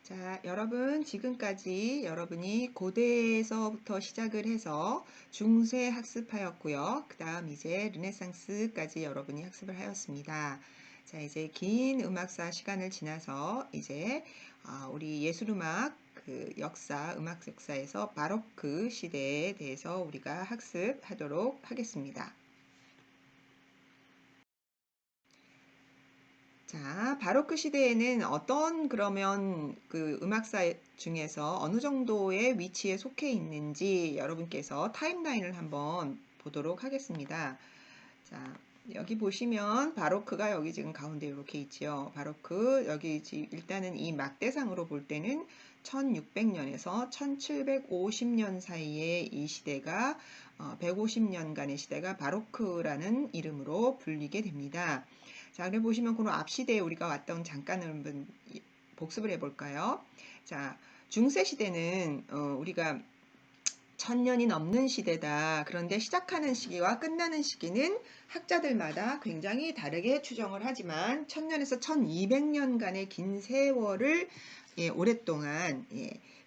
자, 여러분, 지금까지 여러분이 고대에서부터 시작을 해서 중세 학습하였고요. 그 다음 이제 르네상스까지 여러분이 학습을 하였습니다. 자, 이제 긴 음악사 시간을 지나서 이제 우리 예술음악 역사, 음악 역사에서 바로크 시대에 대해서 우리가 학습하도록 하겠습니다. 자, 바로크 시대에는 어떤 그러면 그 음악사 중에서 어느 정도의 위치에 속해 있는지 여러분께서 타임라인을 한번 보도록 하겠습니다. 자, 여기 보시면 바로크가 여기 지금 가운데 이렇게 있지요. 바로크 여기 일단은 이 막대상으로 볼 때는 1600년에서 1750년 사이에 이 시대가 150년간의 시대가 바로크라는 이름으로 불리게 됩니다. 자, 그래 보시면 그 앞 시대에 우리가 왔던 잠깐 한번 복습을 해볼까요? 자, 중세 시대는 우리가 1000년이 넘는 시대다. 그런데 시작하는 시기와 끝나는 시기는 학자들마다 굉장히 다르게 추정을 하지만 1000년에서 1200년간의 긴 세월을 오랫동안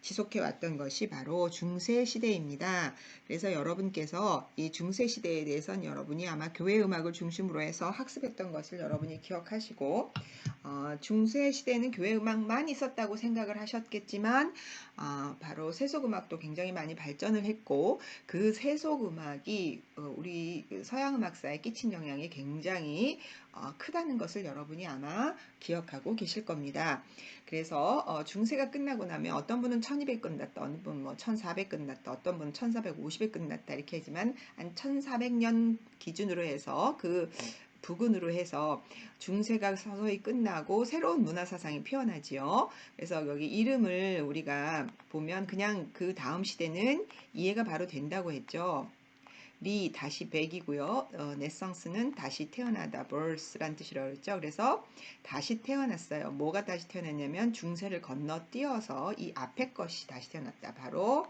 지속해 왔던 것이 바로 중세 시대입니다. 그래서 여러분께서 이 중세 시대에 대해서는 여러분이 아마 교회 음악을 중심으로 해서 학습했던 것을 여러분이 기억하시고 중세 시대는 교회 음악만 있었다고 생각을 하셨겠지만 바로 세속음악도 굉장히 많이 발전을 했고 그 세속음악이 우리 서양음악사에 끼친 영향이 굉장히 크다는 것을 여러분이 아마 기억하고 계실 겁니다. 그래서 중세가 끝나고 나면 어떤 분은 1200 끝났다, 어느 분은 뭐 1400 끝났다, 어떤 분은 1450에 끝났다 이렇게 하지만 한 1400년 기준으로 해서 그 부근으로 해서 중세가 서서히 끝나고 새로운 문화사상이 피어나지요. 그래서 여기 이름을 우리가 보면 그냥 그 다음 시대는 이해가 바로 된다고 했죠. 리 다시 백이고요. 네상스는 다시 태어나다, birth란 뜻이라고 그랬죠. 그래서 다시 태어났어요. 뭐가 다시 태어났냐면 중세를 건너뛰어서 이 앞에 것이 다시 태어났다. 바로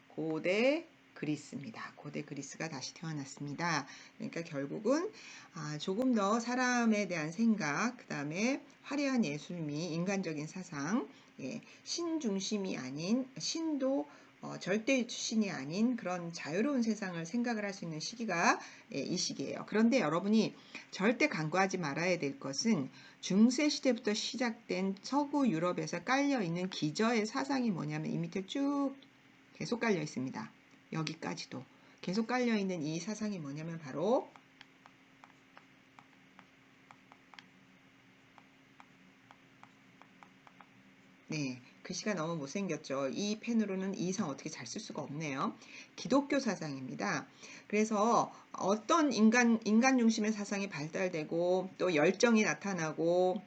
고대 그리스입니다. 고대 그리스가 다시 태어났습니다. 그러니까 결국은 조금 더 사람에 대한 생각, 그 다음에 화려한 예술미, 인간적인 사상, 신 중심이 아닌 신도 절대 신이 아닌 그런 자유로운 세상을 생각을 할 수 있는 시기가 이 시기예요. 그런데 여러분이 절대 간과하지 말아야 될 것은 중세 시대부터 시작된 서구 유럽에서 깔려 있는 기저의 사상이 뭐냐면 이 밑에 쭉 계속 깔려 있습니다. 여기까지도 계속 깔려 있는 이 사상이 뭐냐면 바로 글씨가 너무 못생겼죠. 이 펜으로는 이 상 어떻게 잘 쓸 수가 없네요. 기독교 사상입니다. 그래서 어떤 인간 중심의 사상이 발달되고 또 열정이 나타나고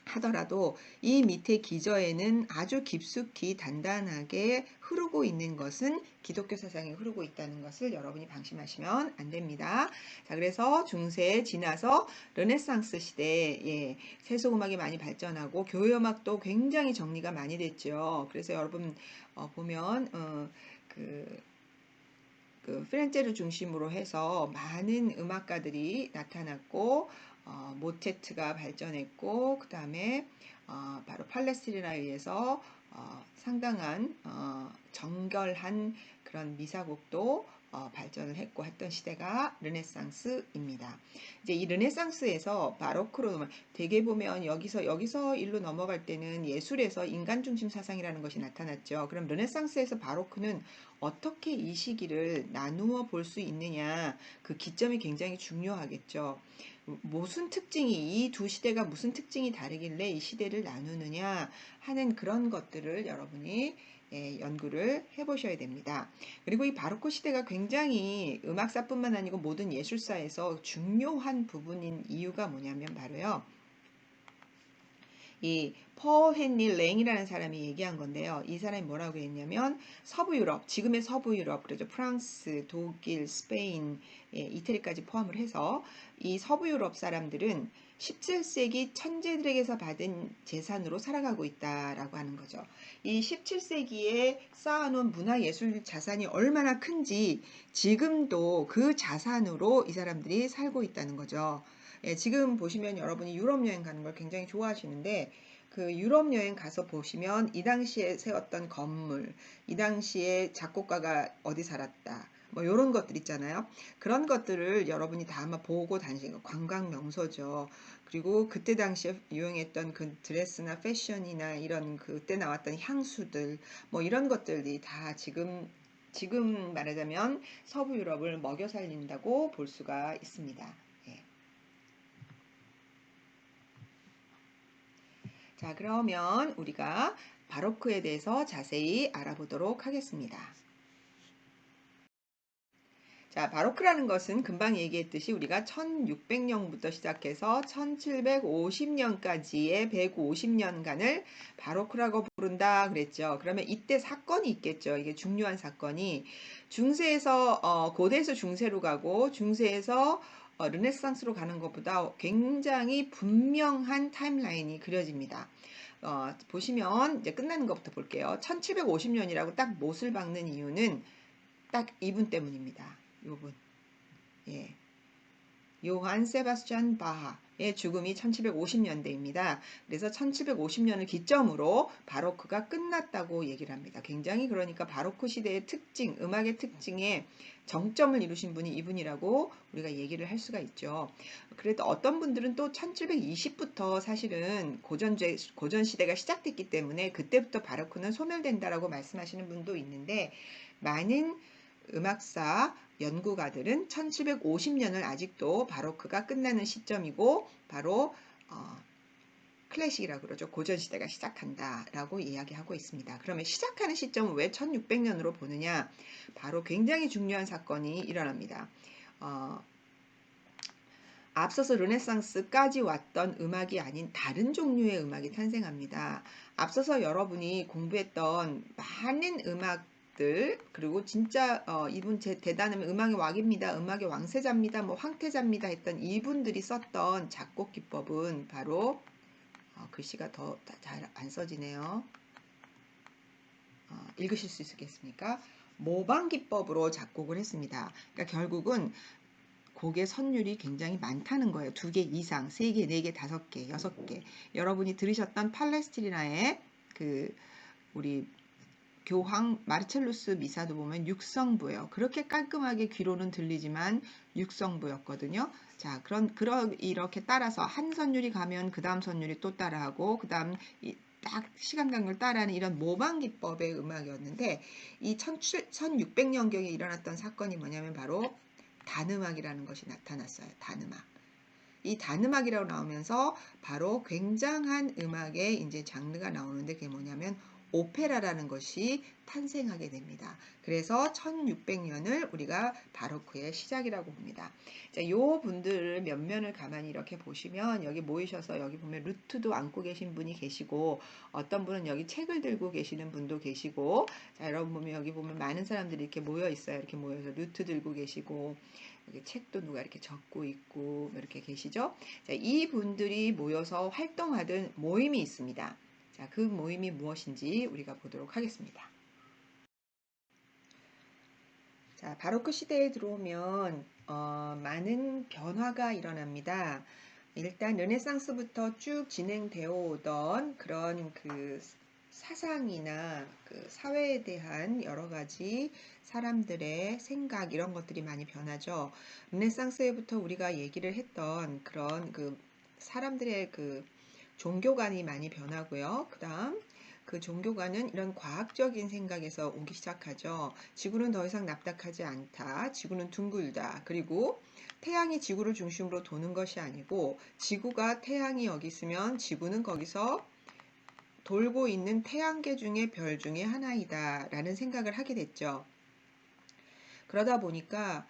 하더라도 이 밑에 기저에는 아주 깊숙이 단단하게 흐르고 있는 것은 기독교 사상이 흐르고 있다는 것을 여러분이 방심하시면 안 됩니다. 자, 그래서 중세에 지나서 르네상스 시대에 세속음악이 많이 발전하고 교회음악도 굉장히 정리가 많이 됐죠. 그래서 여러분 보면 그 피렌체를 중심으로 해서 많은 음악가들이 나타났고 모테트가 발전했고 그 다음에 바로 팔레스티나에 의해서 상당한 정결한 그런 미사곡도 발전을 했고 했던 시대가 르네상스입니다. 이제 이 르네상스에서 바로크로 대개 보면 여기서 일로 넘어갈 때는 예술에서 인간 중심 사상이라는 것이 나타났죠. 그럼 르네상스에서 바로크는 어떻게 이 시기를 나누어 볼 수 있느냐, 그 기점이 굉장히 중요하겠죠. 무슨 특징이, 이 두 시대가 무슨 특징이 다르길래 이 시대를 나누느냐 하는 그런 것들을 여러분이 연구를 해보셔야 됩니다. 그리고 이 바로크 시대가 굉장히 음악사뿐만 아니고 모든 예술사에서 중요한 부분인 이유가 뭐냐면 바로요. 이 퍼 헨리 랭이라는 사람이 얘기한 건데요. 이 사람이 뭐라고 했냐면 서부 유럽, 지금의 서부 유럽, 그렇죠. 프랑스, 독일, 스페인, 이태리까지 포함을 해서 이 서부 유럽 사람들은 17세기 천재들에게서 받은 재산으로 살아가고 있다라고 하는 거죠. 이 17세기에 쌓아놓은 문화예술 자산이 얼마나 큰지 지금도 그 자산으로 이 사람들이 살고 있다는 거죠. 예, 지금 보시면 여러분이 유럽 여행 가는 걸 굉장히 좋아하시는데 그 유럽 여행 가서 보시면 이 당시에 세웠던 건물, 이 당시에 작곡가가 어디 살았다, 뭐 이런 것들 있잖아요. 그런 것들을 여러분이 다 아마 보고 다니신 거, 관광 명소죠. 그리고 그때 당시에 유행했던 그 드레스나 패션이나 이런 그때 나왔던 향수들, 뭐 이런 것들이 다 지금 말하자면 서부 유럽을 먹여 살린다고 볼 수가 있습니다. 예. 자, 그러면 우리가 바로크에 대해서 자세히 알아보도록 하겠습니다. 자, 바로크라는 것은 금방 얘기했듯이 우리가 1600년부터 시작해서 1750년까지의 150년간을 바로크라고 부른다 그랬죠. 그러면 이때 사건이 있겠죠. 이게 중요한 사건이 중세에서 고대에서 중세로 가고 중세에서 르네상스로 가는 것보다 굉장히 분명한 타임라인이 그려집니다. 보시면 이제 끝나는 것부터 볼게요. 1750년이라고 딱 못을 박는 이유는 딱 이분 때문입니다. 요분. 예. 요한 세바스찬 바하의 죽음이 1750년대입니다. 그래서 1750년을 기점으로 바로크가 끝났다고 얘기를 합니다. 굉장히 그러니까 바로크 시대의 특징, 음악의 특징에 정점을 이루신 분이 이분이라고 우리가 얘기를 할 수가 있죠. 그래도 어떤 분들은 또 1720부터 사실은 고전 시대가 시작됐기 때문에 그때부터 바로크는 소멸된다라고 말씀하시는 분도 있는데 많은 음악사 연구가들은 1750년을 아직도 바로크가 끝나는 시점이고 바로 클래식이라고 그러죠. 고전시대가 시작한다라고 이야기하고 있습니다. 그러면 시작하는 시점은 왜 1600년으로 보느냐? 바로 굉장히 중요한 사건이 일어납니다. 앞서서 르네상스까지 왔던 음악이 아닌 다른 종류의 음악이 탄생합니다. 앞서서 여러분이 공부했던 많은 음악들, 그리고 진짜 이분 제 대단한 음악의 왕입니다, 음악의 왕세자입니다, 뭐 황태자입니다 했던 이분들이 썼던 작곡 기법은 바로 글씨가 더 잘 안 써지네요. 읽으실 수 있겠습니까? 모방 기법으로 작곡을 했습니다. 그러니까 결국은 곡의 선율이 굉장히 많다는 거예요. 2개 이상, 3개, 4개, 5개, 6개. 여러분이 들으셨던 팔레스티나의 그 우리 교황 마르첼루스 미사도 보면 6성부예요. 그렇게 깔끔하게 귀로는 들리지만 6성부였거든요. 자, 이렇게 따라서 한 선율이 가면 그 다음 선율이 또 따라하고 그 다음 딱 시간 간격을 따라하는 이런 모방 기법의 음악이었는데 이 1600년경에 일어났던 사건이 뭐냐면 바로 단음악이라는 것이 나타났어요. 단음악. 이 단음악이라고 나오면서 바로 굉장한 음악의 이제 장르가 나오는데 그게 뭐냐면 오페라라는 것이 탄생하게 됩니다. 그래서 1600년을 우리가 바로크의 시작이라고 봅니다. 자, 요 분들을 면면을 가만히 이렇게 보시면 여기 모이셔서 여기 보면 루트도 안고 계신 분이 계시고 어떤 분은 여기 책을 들고 계시는 분도 계시고 자, 여러분 보면 여기 보면 많은 사람들이 이렇게 모여 있어요. 이렇게 모여서 루트 들고 계시고 여기 책도 누가 이렇게 적고 있고 이렇게 계시죠? 자, 이 분들이 모여서 활동하던 모임이 있습니다. 자, 그 모임이 무엇인지 우리가 보도록 하겠습니다. 자, 바로크 시대에 들어오면 많은 변화가 일어납니다. 일단 르네상스부터 쭉 진행되어 오던 그런 그 사상이나 그 사회에 대한 여러 가지 사람들의 생각 이런 것들이 많이 변하죠. 르네상스에부터 우리가 얘기를 했던 그런 그 사람들의 그 종교관이 많이 변하고요. 그다음 그 종교관은 이런 과학적인 생각에서 오기 시작하죠. 지구는 더 이상 납작하지 않다. 지구는 둥글다. 그리고 태양이 지구를 중심으로 도는 것이 아니고 지구가 태양이 여기 있으면 지구는 거기서 돌고 있는 태양계 중의 별 중에 하나이다 라는 생각을 하게 됐죠. 그러다 보니까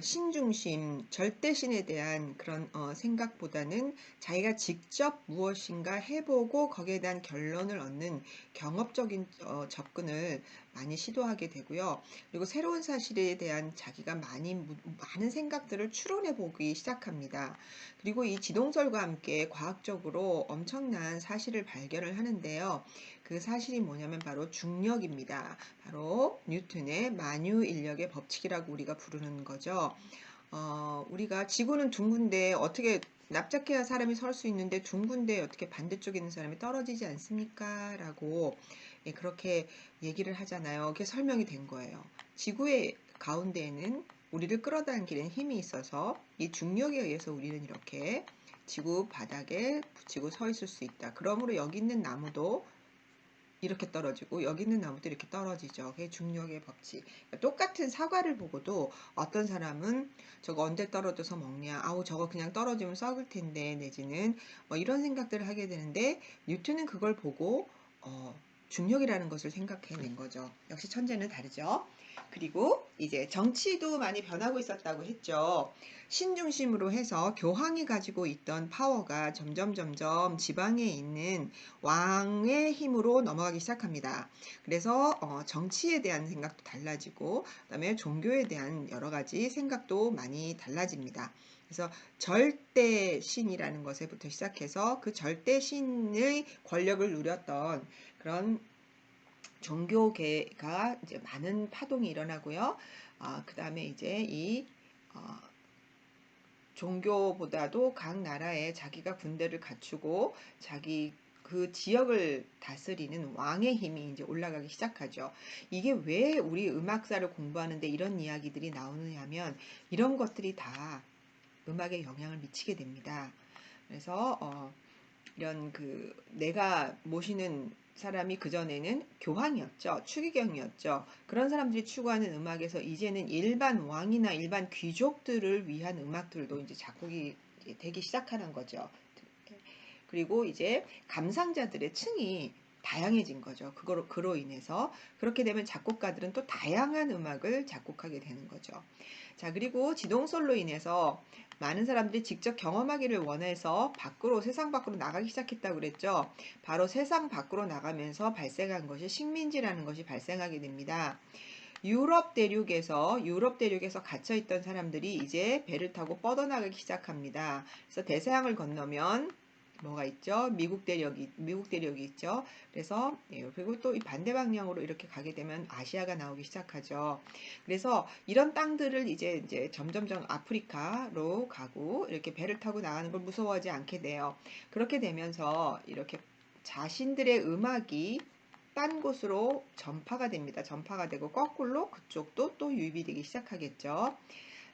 신중심, 절대신에 대한 그런 생각보다는 자기가 직접 무엇인가 해보고 거기에 대한 결론을 얻는 경험적인 접근을 많이 시도하게 되고요. 그리고 새로운 사실에 대한 자기가 많은 생각들을 추론해 보기 시작합니다. 그리고 이 지동설과 함께 과학적으로 엄청난 사실을 발견을 하는데요. 그 사실이 뭐냐면 바로 중력입니다. 바로 뉴턴의 만유인력의 법칙이라고 우리가 부르는 거죠. 우리가 지구는 둥근데 어떻게 납작해야 사람이 설 수 있는데 둥근데 어떻게 반대쪽에 있는 사람이 떨어지지 않습니까? 라고 예, 그렇게 얘기를 하잖아요. 그게 설명이 된 거예요. 지구의 가운데에는 우리를 끌어당기는 힘이 있어서 이 중력에 의해서 우리는 이렇게 지구 바닥에 붙이고 서 있을 수 있다. 그러므로 여기 있는 나무도 이렇게 떨어지고 여기 있는 나무도 이렇게 떨어지죠. 그게 중력의 법칙. 똑같은 사과를 보고도 어떤 사람은 저거 언제 떨어져서 먹냐, 아우 저거 그냥 떨어지면 썩을 텐데, 내지는 뭐 이런 생각들을 하게 되는데, 뉴턴은 그걸 보고 중력이라는 것을 생각해낸 거죠. 역시 천재는 다르죠. 그리고 이제 정치도 많이 변하고 있었다고 했죠. 신중심으로 해서 교황이 가지고 있던 파워가 점점 지방에 있는 왕의 힘으로 넘어가기 시작합니다. 그래서 정치에 대한 생각도 달라지고, 그다음에 종교에 대한 여러 가지 생각도 많이 달라집니다. 그래서 절대 신이라는 것에부터 시작해서 그 절대 신의 권력을 누렸던 그런 종교계가 이제 많은 파동이 일어나고요. 그 다음에 이제 이 종교보다도 각 나라에 자기가 군대를 갖추고 자기 그 지역을 다스리는 왕의 힘이 이제 올라가기 시작하죠. 이게 왜 우리 음악사를 공부하는데 이런 이야기들이 나오느냐면, 이런 것들이 다 음악에 영향을 미치게 됩니다. 그래서 이런 그 내가 모시는 사람이 그전에는 교황이었죠. 추기경이었죠. 그런 사람들이 추구하는 음악에서 이제는 일반 왕이나 일반 귀족들을 위한 음악들도 이제 작곡이 되기 시작하는 거죠. 그리고 이제 감상자들의 층이 다양해진 거죠. 그로 인해서 그렇게 되면 작곡가들은 또 다양한 음악을 작곡하게 되는 거죠. 자, 그리고 지동설로 인해서 많은 사람들이 직접 경험하기를 원해서 세상 밖으로 나가기 시작했다고 그랬죠. 바로 세상 밖으로 나가면서 발생한 것이 식민지라는 것이 발생하게 됩니다. 유럽 대륙에서 갇혀 있던 사람들이 이제 배를 타고 뻗어나가기 시작합니다. 그래서 대서양을 건너면 뭐가 있죠? 미국 대륙이 있죠. 그래서 그리고 또 이 반대 방향으로 이렇게 가게 되면 아시아가 나오기 시작하죠. 그래서 이런 땅들을 이제 점점점 아프리카로 가고 이렇게 배를 타고 나가는 걸 무서워하지 않게 돼요. 그렇게 되면서 이렇게 자신들의 음악이 딴 곳으로 전파가 됩니다. 전파가 되고 거꾸로 그쪽도 또 유입이 되기 시작하겠죠.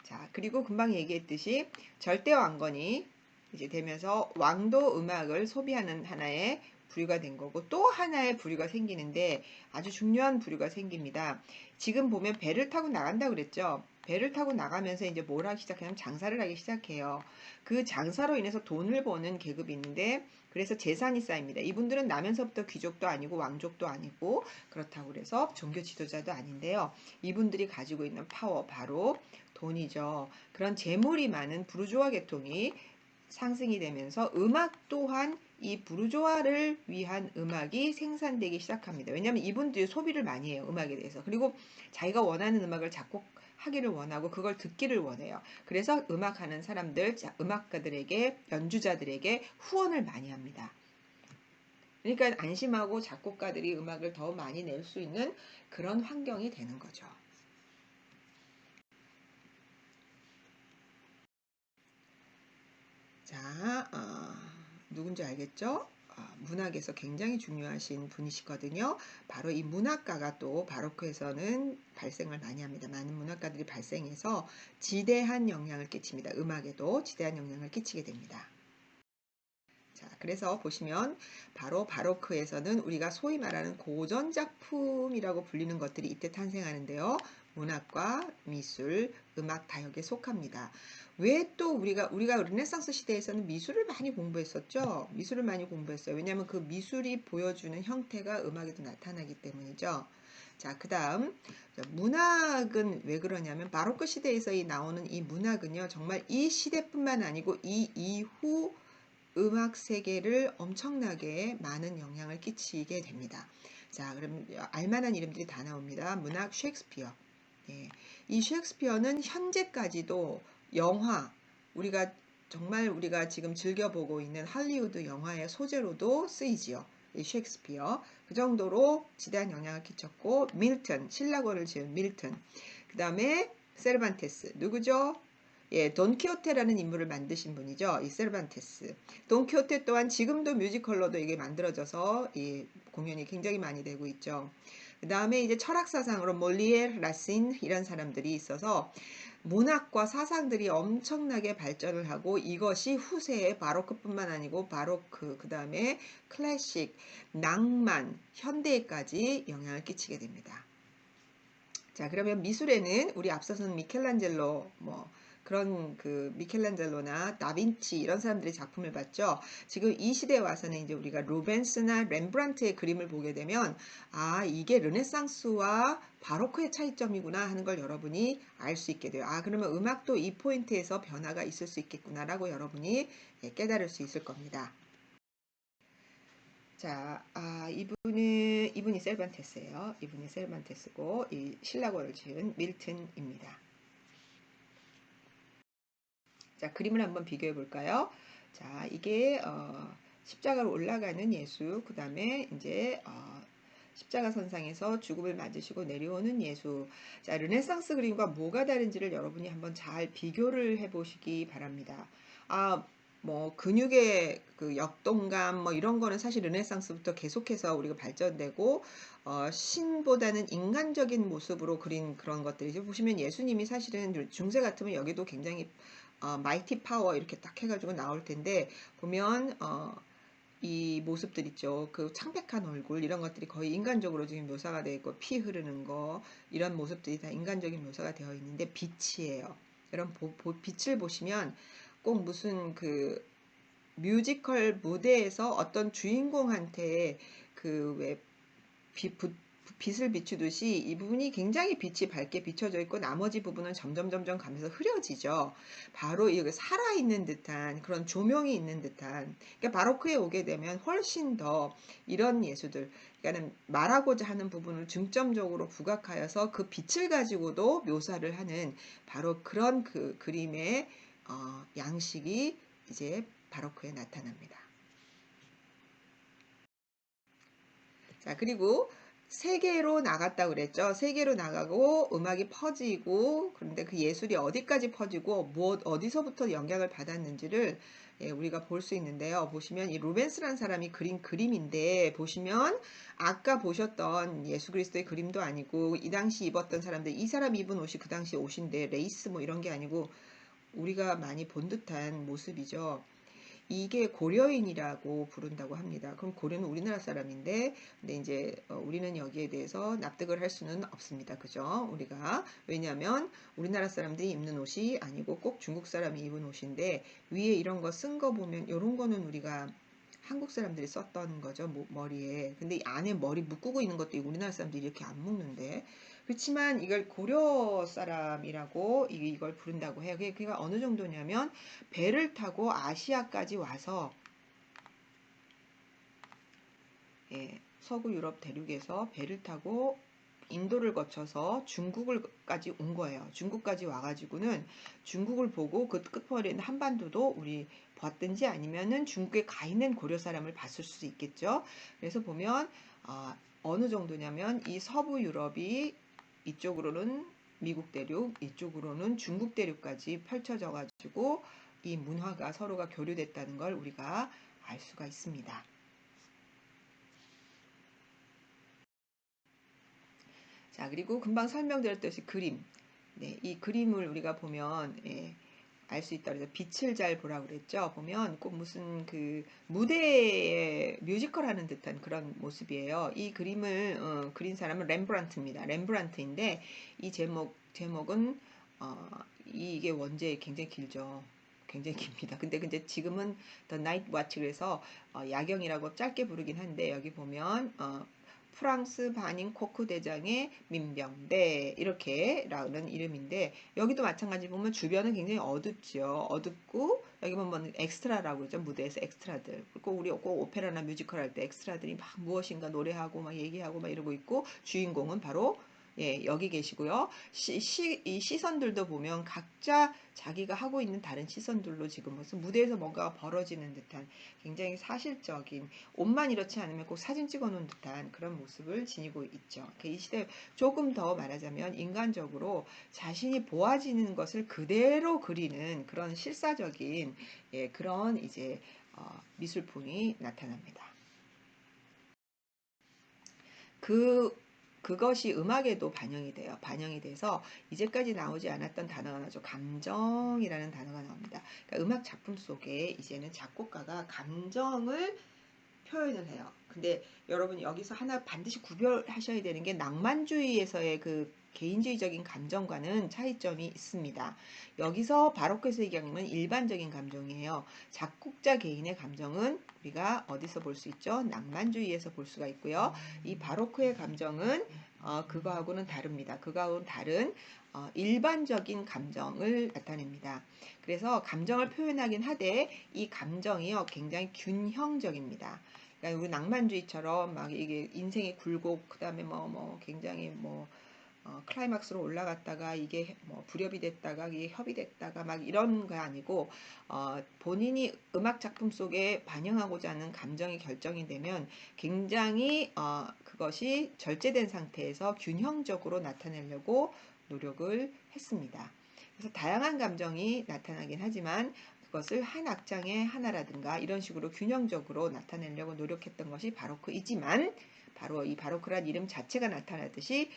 자, 그리고 금방 얘기했듯이 절대 왕건이 이제 되면서 왕도 음악을 소비하는 하나의 부류가 된 거고, 또 하나의 부류가 생기는데 아주 중요한 부류가 생깁니다. 지금 보면 배를 타고 나간다 그랬죠. 배를 타고 나가면서 이제 뭘 하기 시작하냐면 장사를 하기 시작해요. 그 장사로 인해서 돈을 버는 계급이 있는데, 그래서 재산이 쌓입니다. 이분들은 나면서부터 귀족도 아니고 왕족도 아니고 그렇다고 그래서 종교 지도자도 아닌데요. 이분들이 가지고 있는 파워, 바로 돈이죠. 그런 재물이 많은 부르주아 계통이 상승이 되면서 음악 또한 이 부르주아를 위한 음악이 생산되기 시작합니다. 왜냐하면 이분들이 소비를 많이 해요. 음악에 대해서. 그리고 자기가 원하는 음악을 작곡하기를 원하고 그걸 듣기를 원해요. 그래서 음악하는 사람들, 음악가들에게, 연주자들에게 후원을 많이 합니다. 그러니까 안심하고 작곡가들이 음악을 더 많이 낼 수 있는 그런 환경이 되는 거죠. 자, 누군지 알겠죠? 문학에서 굉장히 중요하신 분이시거든요. 바로 이 문학가가 또 바로크에서는 발생을 많이 합니다. 많은 문학가들이 발생해서 지대한 영향을 끼칩니다. 음악에도 지대한 영향을 끼치게 됩니다. 자, 그래서 보시면 바로 바로크에서는 우리가 소위 말하는 고전 작품이라고 불리는 것들이 이때 탄생하는데요. 문학과 미술, 음악 다역에 속합니다. 왜 또 우리가 르네상스 시대에서는 미술을 많이 공부했었죠? 미술을 많이 공부했어요. 왜냐하면 그 미술이 보여주는 형태가 음악에도 나타나기 때문이죠. 자, 그 다음 문학은 왜 그러냐면 바로크 시대에서 나오는 이 문학은요, 정말 이 시대뿐만 아니고 이 이후 음악 세계를 엄청나게 많은 영향을 끼치게 됩니다. 자, 그럼 알만한 이름들이 다 나옵니다. 문학 셰익스피어. 예, 이 셰익스피어는 현재까지도 영화, 우리가 지금 즐겨보고 있는 할리우드 영화의 소재로도 쓰이지요. 이 셰익스피어. 그 정도로 지대한 영향을 끼쳤고, 신라권을 지은 밀턴. 그 다음에 세르반테스. 누구죠? 예, 돈키호테라는 인물을 만드신 분이죠. 이 세르반테스. 돈키호테 또한 지금도 뮤지컬로도 이게 만들어져서 이 공연이 굉장히 많이 되고 있죠. 그 다음에 이제 철학 사상으로 몰리에, 라신 이런 사람들이 있어서 문학과 사상들이 엄청나게 발전을 하고 이것이 후세의 바로크뿐만 아니고 바로크, 그 다음에 클래식, 낭만, 현대까지 영향을 끼치게 됩니다. 자, 그러면 미술에는 우리 앞서서는 미켈란젤로 그런 그 미켈란젤로나 다빈치 이런 사람들의 작품을 봤죠. 지금 이 시대에 와서는 이제 우리가 루벤스나 렘브란트의 그림을 보게 되면 아, 이게 르네상스와 바로크의 차이점이구나 하는 걸 여러분이 알 수 있게 돼요. 아, 그러면 음악도 이 포인트에서 변화가 있을 수 있겠구나라고 여러분이 깨달을 수 있을 겁니다. 자, 이분이 셀반테스예요. 이분이 셀반테스고 이 신라권을 지은 밀튼입니다. 자, 그림을 한번 비교해 볼까요? 자, 이게 십자가로 올라가는 예수, 그 다음에 이제 십자가 선상에서 죽음을 맞으시고 내려오는 예수. 자, 르네상스 그림과 뭐가 다른지를 여러분이 한번 잘 비교를 해 보시기 바랍니다. 근육의 그 역동감 이런 거는 사실 르네상스부터 계속해서 우리가 발전되고 신보다는 인간적인 모습으로 그린 그런 것들이죠. 보시면 예수님이 사실은 중세 같으면 여기도 굉장히 마이티 파워 이렇게 딱 해가지고 나올 텐데 보면 이 모습들 있죠. 그 창백한 얼굴 이런 것들이 거의 인간적으로 지금 묘사가 되어 있고 피 흐르는 거 이런 모습들이 다 인간적인 묘사가 되어 있는데 빛이에요. 이런 빛을 보시면 꼭 무슨 그 뮤지컬 무대에서 어떤 주인공한테 그왜 빛을 비추듯이 이 부분이 굉장히 빛이 밝게 비춰져 있고 나머지 부분은 점점 가면서 흐려지죠. 바로 이 살아있는 듯한 그런 조명이 있는 듯한 그러니까 바로크에 오게 되면 훨씬 더 이런 예술들 그러니까 말하고자 하는 부분을 중점적으로 부각하여서 그 빛을 가지고도 묘사를 하는 바로 그런 그 그림의 양식이 이제 바로크에 나타납니다. 자, 그리고 세계로 나갔다 그랬죠. 세계로 나가고 음악이 퍼지고 그런데 그 예술이 어디까지 퍼지고 어디서부터 영향을 받았는지를 우리가 볼 수 있는데요. 보시면 이 루벤스라는 사람이 그린 그림인데 보시면 아까 보셨던 예수 그리스도의 그림도 아니고 이 당시 입었던 사람들 이 사람 입은 옷이 그 당시 옷인데 레이스 이런 게 아니고 우리가 많이 본 듯한 모습이죠. 이게 고려인이라고 부른다고 합니다. 그럼 고려는 우리나라 사람인데, 근데 이제 우리는 여기에 대해서 납득을 할 수는 없습니다. 그죠? 우리가 왜냐하면 우리나라 사람들이 입는 옷이 아니고 꼭 중국 사람이 입은 옷인데 위에 이런 거 쓴 거 보면 이런 거는 우리가 한국 사람들이 썼던 거죠. 머리에. 근데 이 안에 머리 묶고 있는 것도 우리나라 사람들이 이렇게 안 묶는데. 그렇지만 이걸 고려 사람이라고 이걸 부른다고 해요. 그게 어느 정도냐면 배를 타고 아시아까지 와서 서구 유럽 대륙에서 배를 타고 인도를 거쳐서 중국을까지 온 거예요. 중국까지 와가지고는 중국을 보고 그 끝머리에 있는 한반도도 우리 봤든지 아니면은 중국에 가 있는 고려 사람을 봤을 수 있겠죠. 그래서 보면 어느 정도냐면 이 서부 유럽이 이쪽으로는 미국 대륙, 이쪽으로는 중국 대륙까지 펼쳐져 가지고 이 문화가 서로가 교류됐다는 걸 우리가 알 수가 있습니다. 자, 그리고 금방 설명드렸듯이 그림. 네, 이 그림을 우리가 보면 알 수 있다 그래서 빛을 잘 보라 그랬죠. 보면 꼭 무슨 그 무대에 뮤지컬 하는 듯한 그런 모습이에요. 이 그림을 그린 사람은 렘브란트입니다. 렘브란트인데 이 제목은 이게 원제 굉장히 길죠. 굉장히 깁니다. 근데 지금은 The Night Watch 그래서 야경이라고 짧게 부르긴 한데 여기 보면 프랑스 반인 코크 대장의 민병대 이렇게라는 이름인데 여기도 마찬가지 보면 주변은 굉장히 어둡죠. 어둡고 여기 보면 엑스트라라고 그러죠. 무대에서 엑스트라들. 그리고 우리 꼭 오페라나 뮤지컬 할 때 엑스트라들이 막 무엇인가 노래하고 막 얘기하고 막 이러고 있고 주인공은 바로 예, 여기 계시고요. 이 시선들도 보면 각자 자기가 하고 있는 다른 시선들로 지금 무슨 무대에서 뭔가 벌어지는 듯한 굉장히 사실적인, 옷만 이렇지 않으면 꼭 사진 찍어 놓은 듯한 그런 모습을 지니고 있죠. 이 시대 조금 더 말하자면 인간적으로 자신이 보아지는 것을 그대로 그리는 그런 실사적인, 예, 그런 이제 미술품이 나타납니다. 그것이 음악에도 반영이 돼요. 반영이 돼서 이제까지 나오지 않았던 단어가 나오죠. 감정이라는 단어가 나옵니다. 그러니까 음악 작품 속에 이제는 작곡가가 감정을 표현을 해요. 근데 여러분 여기서 하나 반드시 구별하셔야 되는 게 낭만주의에서의 그 개인주의적인 감정과는 차이점이 있습니다. 여기서 바로크에서 얘기하는 건 일반적인 감정이에요. 작곡자 개인의 감정은 우리가 어디서 볼 수 있죠? 낭만주의에서 볼 수가 있고요. 이 바로크의 감정은 그거하고는 다릅니다. 그거하고는 다른 일반적인 감정을 나타냅니다. 그래서 감정을 표현하긴 하되 이 감정이요 굉장히 균형적입니다. 그러니까 우리 낭만주의처럼 막 이게 인생의 굴곡, 그다음에 굉장히 클라이막스로 올라갔다가 이게 불협이 됐다가 이게 협이 됐다가 막 이런 거 아니고 본인이 음악 작품 속에 반영하고자 하는 감정이 결정이 되면 굉장히 그것이 절제된 상태에서 균형적으로 나타내려고 노력을 했습니다. 그래서 다양한 감정이 나타나긴 하지만 그것을 한 악장의 하나라든가 이런 식으로 균형적으로 나타내려고 노력했던 것이 바로크이지만 바로 이 바로크란 이름 자체가 나타나듯이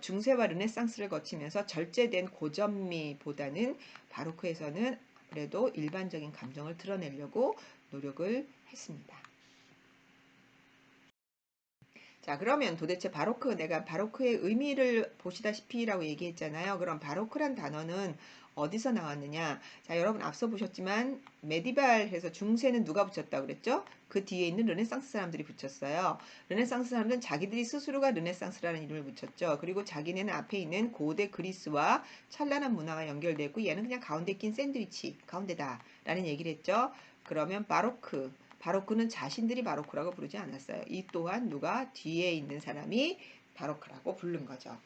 중세와 르네상스를 거치면서 절제된 고전미보다는 바로크에서는 그래도 일반적인 감정을 드러내려고 노력을 했습니다. 자, 그러면 도대체 내가 바로크의 의미를 보시다시피라고 얘기했잖아요. 그럼 바로크란 단어는 어디서 나왔느냐? 자, 여러분 앞서 보셨지만 메디발해서 중세는 누가 붙였다 그랬죠? 그 뒤에 있는 르네상스 사람들이 붙였어요. 르네상스 사람들은 자기들이 스스로가 르네상스라는 이름을 붙였죠. 그리고 자기네는 앞에 있는 고대 그리스와 찬란한 문화가 연결되고 얘는 그냥 가운데 낀 샌드위치, 가운데다 라는 얘기를 했죠. 그러면 바로크는 자신들이 바로크라고 부르지 않았어요. 이 또한 누가 뒤에 있는 사람이 바로크라고 부른 거죠.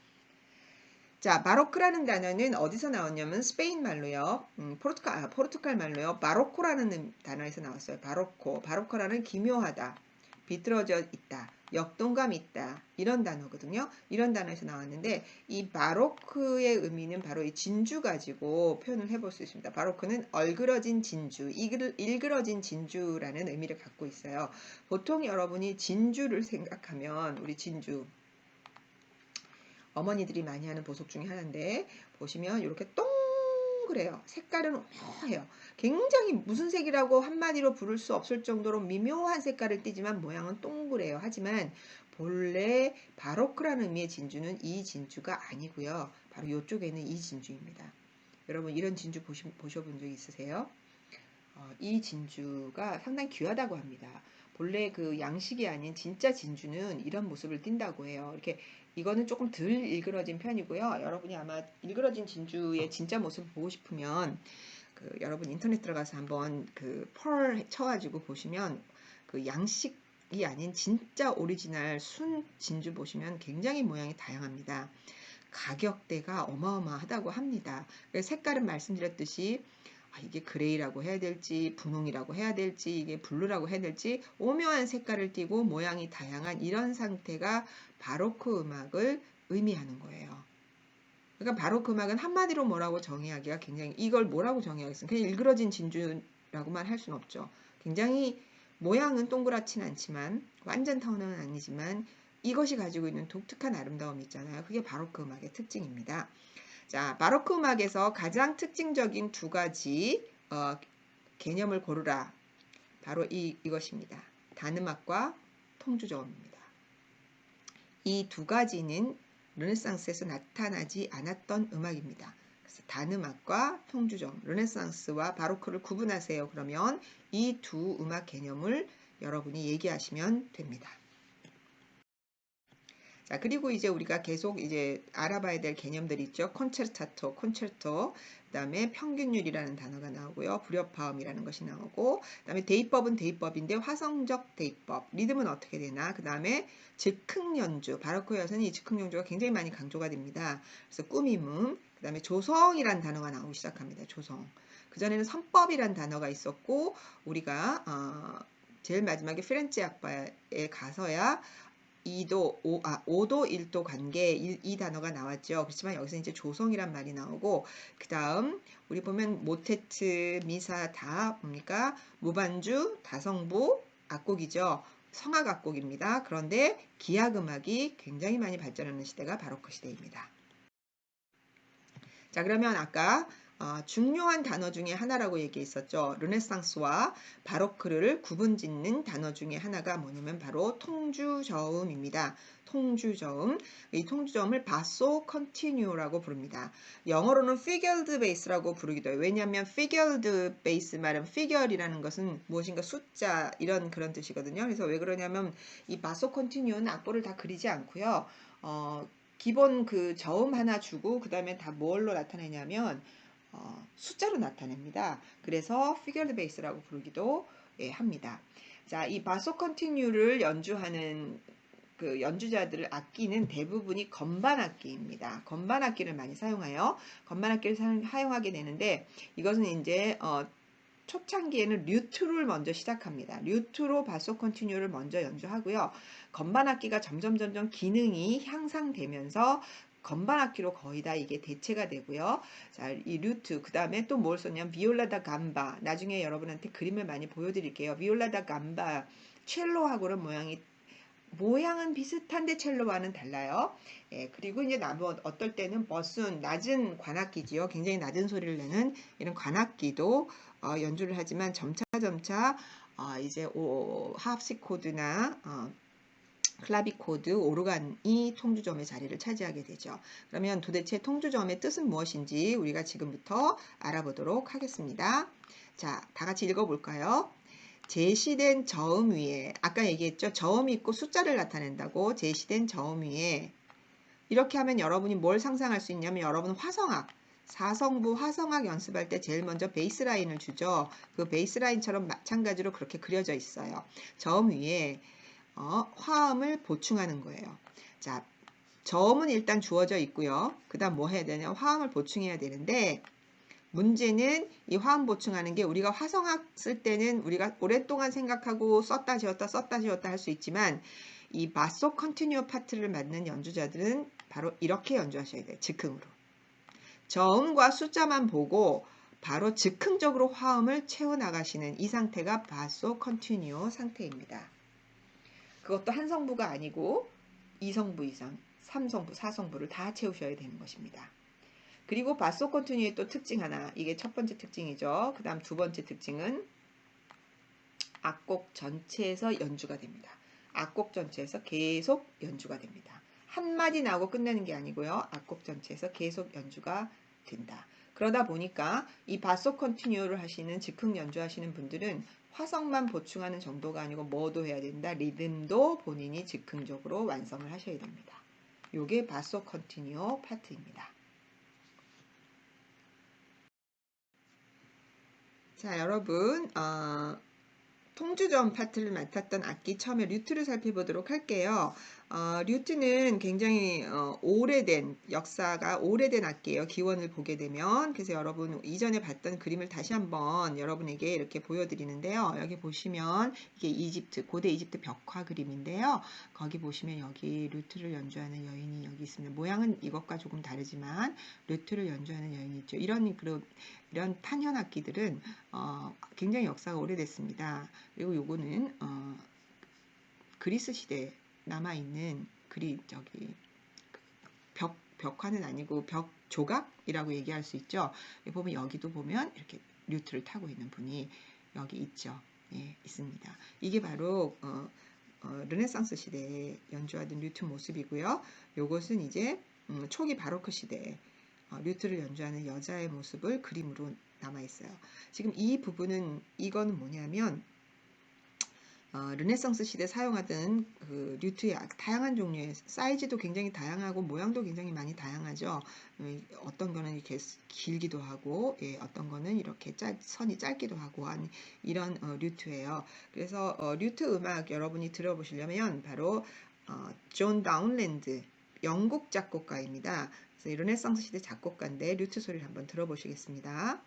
자, 바로크라는 단어는 어디서 나왔냐면 스페인 말로요. 포르투갈 말로요. 바로코라는 단어에서 나왔어요. 바로코라는 기묘하다, 비틀어져 있다, 역동감 있다 이런 단어거든요. 이런 단어에서 나왔는데 이 바로크의 의미는 바로 이 진주 가지고 표현을 해볼 수 있습니다. 바로크는 얼그러진 진주, 일그러진 진주라는 의미를 갖고 있어요. 보통 여러분이 진주를 생각하면 우리 진주 어머니들이 많이 하는 보석 중에 하나인데 보시면 이렇게 동그래요. 색깔은 오묘해요. 굉장히 무슨 색이라고 한마디로 부를 수 없을 정도로 미묘한 색깔을 띠지만 모양은 동그래요. 하지만 본래 바로크라는 의미의 진주는 이 진주가 아니고요. 바로 이쪽에는 이 진주입니다. 여러분 이런 진주 보셔본 적 있으세요? 이 진주가 상당히 귀하다고 합니다. 본래 그 양식이 아닌 진짜 진주는 이런 모습을 띈다고 해요. 이렇게 이거는 조금 덜 일그러진 편이고요. 여러분이 아마 일그러진 진주의 진짜 모습을 보고 싶으면 여러분 인터넷 들어가서 한번 펄 쳐가지고 보시면 그 양식이 아닌 진짜 오리지널 순 진주 보시면 굉장히 모양이 다양합니다. 가격대가 어마어마하다고 합니다. 색깔은 말씀드렸듯이 이게 그레이라고 해야 될지 분홍이라고 해야 될지 이게 블루라고 해야 될지 오묘한 색깔을 띠고 모양이 다양한 이런 상태가 바로크 음악을 의미하는 거예요. 그러니까 바로크 음악은 한마디로 뭐라고 정의하기가 굉장히 이걸 뭐라고 정의하겠습니까? 그냥 일그러진 진주라고만 할 수는 없죠. 굉장히 모양은 동그랗진 않지만 완전 턴은 아니지만 이것이 가지고 있는 독특한 아름다움이 있잖아요. 그게 바로크 음악의 특징입니다. 자, 바로크 음악에서 가장 특징적인 두 가지 개념을 고르라. 바로 이것입니다. 단음악과 통주저음입니다. 이 두 가지는 르네상스에서 나타나지 않았던 음악입니다. 그래서 단음악과 통주저음, 르네상스와 바로크를 구분하세요. 그러면 이 두 음악 개념을 여러분이 얘기하시면 됩니다. 자, 그리고 이제 우리가 계속 이제 알아봐야 될 개념들이 있죠. 콘체르토, 그다음에 평균율이라는 단어가 나오고요. 불협화음이라는 것이 나오고, 그다음에 대입법은 대입법인데 화성적 대입법, 리듬은 어떻게 되나, 그다음에 즉흥 연주, 바로크 여서는 이 즉흥 연주가 굉장히 많이 강조가 됩니다. 그래서 꾸밈음, 그다음에 조성이라는 단어가 나오기 시작합니다. 조성. 그전에는 선법이라는 단어가 있었고, 우리가 제일 마지막에 피렌체 악바에 가서야 5도 1도 관계 이 단어가 나왔죠. 그렇지만 여기서 이제 조성이란 말이 나오고, 그 다음 우리 보면 모테트, 미사 다 뭡니까? 무반주, 다성부, 악곡이죠. 성악 악곡입니다. 그런데 기악 음악이 굉장히 많이 발전하는 시대가 바로크 시대입니다. 자, 그러면 아까 중요한 단어 중에 하나라고 얘기했었죠. 르네상스와 바로크를 구분짓는 단어 중에 하나가 뭐냐면 바로 통주저음입니다. 통주저음. 이 통주저음을 바소 컨티뉴라고 부릅니다. 영어로는 figured bass라고 부르기도 해요. 왜냐하면 figured bass 말은 figure이라는 것은 무엇인가 숫자 이런 그런 뜻이거든요. 그래서 왜 그러냐면 이 바소 컨티뉴는 악보를 다 그리지 않고요. 기본 그 저음 하나 주고 그 다음에 다 뭘로 나타내냐면 숫자로 나타냅니다. 그래서 figured bass라고 부르기도 합니다. 자, 이 바소 컨티뉴를 연주하는 그 연주자들을 악기는 대부분이 건반 악기입니다. 건반 악기를 많이 사용하여 건반 악기를 사용하게 되는데 이것은 이제 초창기에는 류트를 먼저 시작합니다. 류트로 바소 컨티뉴를 먼저 연주하고요. 건반 악기가 점점 기능이 향상되면서 건반 악기로 거의 다 이게 대체가 되고요. 자, 이 류트, 그 다음에 또 뭘 썼냐면 비올라 다 감바. 나중에 여러분한테 그림을 많이 보여드릴게요. 비올라 다 감바, 첼로하고는 모양은 비슷한데 첼로와는 달라요. 예, 그리고 이제 어떨 때는 버순, 낮은 관악기지요. 굉장히 낮은 소리를 내는 이런 관악기도 연주를 하지만 점차 이제 하프시코드나 클라비코드, 오르간이 통주점의 자리를 차지하게 되죠. 그러면 도대체 통주점의 뜻은 무엇인지 우리가 지금부터 알아보도록 하겠습니다. 자, 다 같이 읽어볼까요? 제시된 저음 위에, 아까 얘기했죠. 저음이 있고 숫자를 나타낸다고. 제시된 저음 위에 이렇게 하면 여러분이 뭘 상상할 수 있냐면 여러분 화성악, 사성부 화성악 연습할 때 제일 먼저 베이스라인을 주죠. 그 베이스라인처럼 마찬가지로 그렇게 그려져 있어요. 저음 위에 화음을 보충하는 거예요. 자, 저음은 일단 주어져 있고요. 그 다음 뭐 해야 되냐? 화음을 보충해야 되는데 문제는 이 화음 보충하는 게 우리가 화성악 쓸 때는 우리가 오랫동안 생각하고 썼다 지웠다 할 수 있지만 이 바소 컨티뉴어 파트를 맡는 연주자들은 바로 이렇게 연주하셔야 돼요. 즉흥으로. 저음과 숫자만 보고 바로 즉흥적으로 화음을 채워나가시는 이 상태가 바소 컨티뉴어 상태입니다. 그것도 한 성부가 아니고 2성부 이상, 3성부, 4성부를 다 채우셔야 되는 것입니다. 그리고 바소 컨티뉴의 또 특징 하나, 이게 첫 번째 특징이죠. 그 다음 두 번째 특징은 악곡 전체에서 연주가 됩니다. 악곡 전체에서 계속 연주가 됩니다. 한마디 나오고 끝내는 게 아니고요. 악곡 전체에서 계속 연주가 된다. 그러다 보니까 이 바소 컨티뉴를 하시는 즉흥 연주하시는 분들은 화성만 보충하는 정도가 아니고 뭐도 해야 된다. 리듬도 본인이 즉흥적으로 완성을 하셔야 됩니다. 요게 바소 컨티뉴 파트입니다. 자, 여러분, 통주전 파트를 맡았던 악기 처음에 류트를 살펴보도록 할게요. 류트는 굉장히 오래된 역사가 오래된 악기예요. 기원을 보게 되면. 그래서 여러분 이전에 봤던 그림을 다시 한번 여러분에게 이렇게 보여드리는데요. 여기 보시면 이게 고대 이집트 벽화 그림인데요. 거기 보시면 여기 류트를 연주하는 여인이 여기 있습니다. 모양은 이것과 조금 다르지만 류트를 연주하는 여인이 있죠. 이런 판현 악기들은 굉장히 역사가 오래됐습니다. 그리고 요거는 그리스 시대에 남아있는 벽화는 아니고 벽 조각이라고 얘기할 수 있죠. 보면 여기도 보면 이렇게 류트를 타고 있는 분이 여기 있죠. 예, 있습니다. 이게 바로 르네상스 시대에 연주하던 류트 모습이고요. 요것은 이제 초기 바로크 시대에 류트를 연주하는 여자의 모습을 그림으로 남아 있어요. 지금 이 부분은 이거는 뭐냐면 르네상스 시대 사용하던 그 류트의 다양한 종류의 사이즈도 굉장히 다양하고 모양도 굉장히 많이 다양하죠. 어떤 거는 이렇게 길기도 하고, 예, 어떤 거는 이렇게 선이 짧기도 하고 한 이런 류트예요. 그래서 류트 음악 여러분이 들어보시려면 바로 존 다운랜드 영국 작곡가입니다. 그래서 이 르네상스 시대 작곡가인데 류트 소리를 한번 들어보시겠습니다.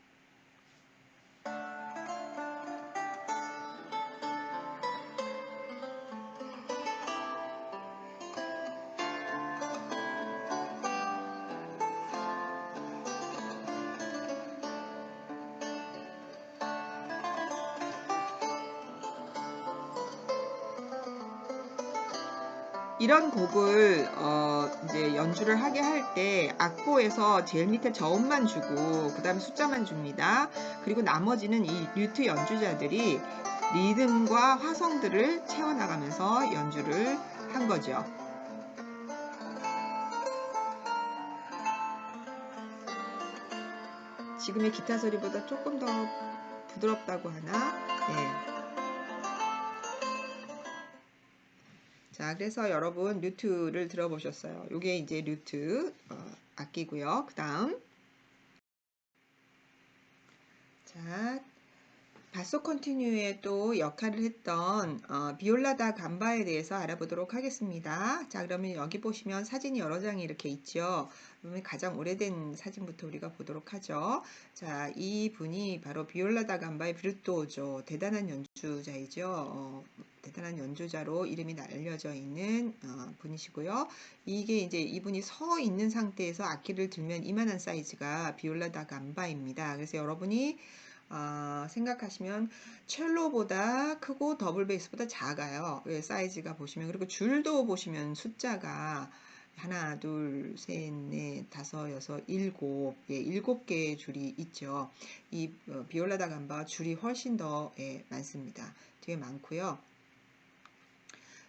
이런 곡을 이제 연주를 하게 할 때 악보에서 제일 밑에 저음만 주고 그 다음에 숫자만 줍니다. 그리고 나머지는 이 류트 연주자들이 리듬과 화성들을 채워나가면서 연주를 한 거죠. 지금의 기타 소리보다 조금 더 부드럽다고 하나? 네. 자, 그래서 여러분 류트를 들어보셨어요. 이게 이제 류트 악기고요. 그 다음 자, 바소 컨티뉴에 또 역할을 했던 비올라 다 감바에 대해서 알아보도록 하겠습니다. 자, 그러면 여기 보시면 사진이 여러 장이 이렇게 있죠. 그러면 가장 오래된 사진부터 우리가 보도록 하죠. 자, 이 분이 바로 비올라 다 감바의 비르투오조, 대단한 연주자이죠. 대단한 연주자로 이름이 알려져 있는 분이시고요. 이게 이제 이분이 서 있는 상태에서 악기를 들면 이만한 사이즈가 비올라 다 감바입니다. 그래서 여러분이 생각하시면 첼로보다 크고 더블 베이스보다 작아요. 사이즈가 보시면. 그리고 줄도 보시면 숫자가 하나, 둘, 셋, 넷, 다섯, 여섯, 일곱, 예, 7개의 줄이 있죠. 이 비올라 다 감바 줄이 훨씬 더 많습니다. 되게 많고요.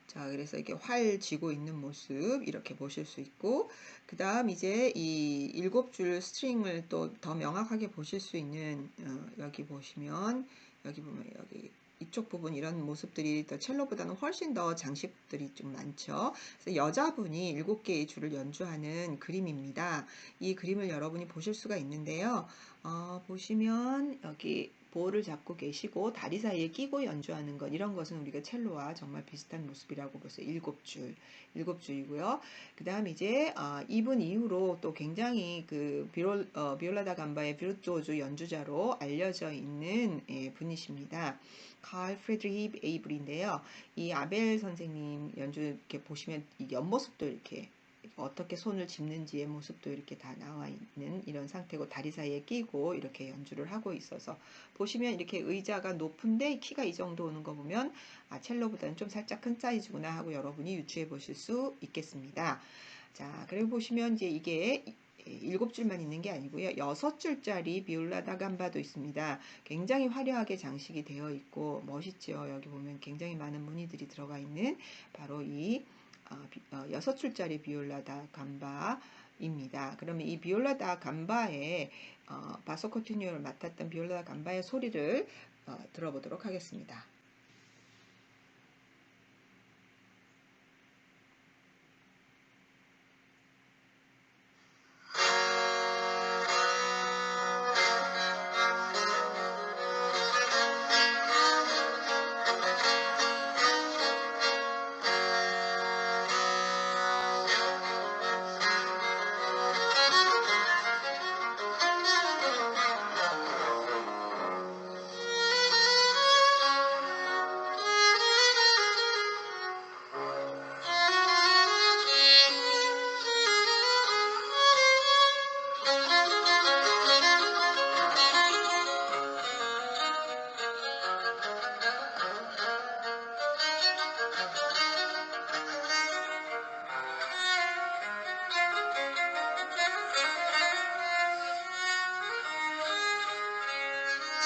자, 그래서 이렇게 활 쥐고 있는 모습 이렇게 보실 수 있고, 그 다음 이제 이 7줄 스트링을 또 더 명확하게 보실 수 있는 여기 보시면 여기 보면 여기 이쪽 부분 이런 모습들이 더 첼로보다는 훨씬 더 장식들이 좀 많죠. 그래서 여자분이 7개의 줄을 연주하는 그림입니다. 이 그림을 여러분이 보실 수가 있는데요. 보시면 여기 볼을 잡고 계시고 다리 사이에 끼고 연주하는 것, 이런 것은 우리가 첼로와 정말 비슷한 모습이라고 보세요. 7줄이고요. 그 다음 이제 이분 이후로 또 굉장히 그 비올라 다 감바의 비르투오조 연주자로 알려져 있는 분이십니다. 칼 프레드리히 에이블인데요. 이 아벨 선생님 연주 이렇게 보시면 이 옆모습도 이렇게 어떻게 손을 짚는지의 모습도 이렇게 다 나와 있는 이런 상태고, 다리 사이에 끼고 이렇게 연주를 하고 있어서 보시면 이렇게 의자가 높은데 키가 이 정도 오는 거 보면 첼로보다는 좀 살짝 큰 사이즈구나 하고 여러분이 유추해 보실 수 있겠습니다. 자, 그리고 보시면 이제 이게 7줄만 있는 게 아니고요. 6줄짜리 비올라 다 감바도 있습니다. 굉장히 화려하게 장식이 되어 있고 멋있죠. 여기 보면 굉장히 많은 무늬들이 들어가 있는 바로 이 6줄짜리 비올라 다 감바입니다. 그러면 이 비올라 다 감바의 바소 컨티뉴를 맡았던 비올라 다 감바의 소리를 들어보도록 하겠습니다.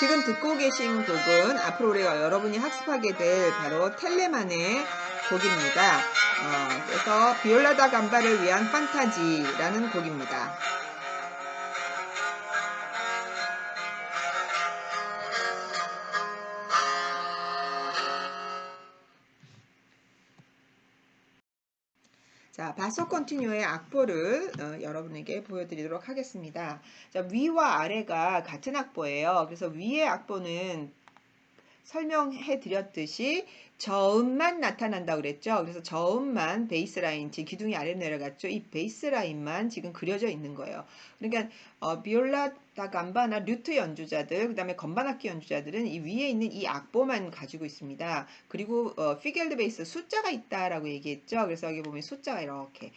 지금 듣고 계신 곡은 앞으로 우리가 여러분이 학습하게 될 바로 텔레만의 곡입니다. 그래서 비올라 다 감바를 위한 판타지라는 곡입니다. 자, 바소 컨티뉴의 악보를 여러분에게 보여드리도록 하겠습니다. 자, 위와 아래가 같은 악보예요. 그래서 위의 악보는 설명해 드렸듯이 저음만 나타난다고 그랬죠. 그래서 저음만 베이스라인, 지금 기둥이 아래로 내려갔죠. 이 베이스라인만 지금 그려져 있는 거예요. 그러니까 비올라 다 감바나 류트 연주자들, 그 다음에 건반악기 연주자들은 이 위에 있는 이 악보만 가지고 있습니다. 그리고 피겔드 베이스 숫자가 있다라고 얘기했죠. 그래서 여기 보면 숫자가 이렇게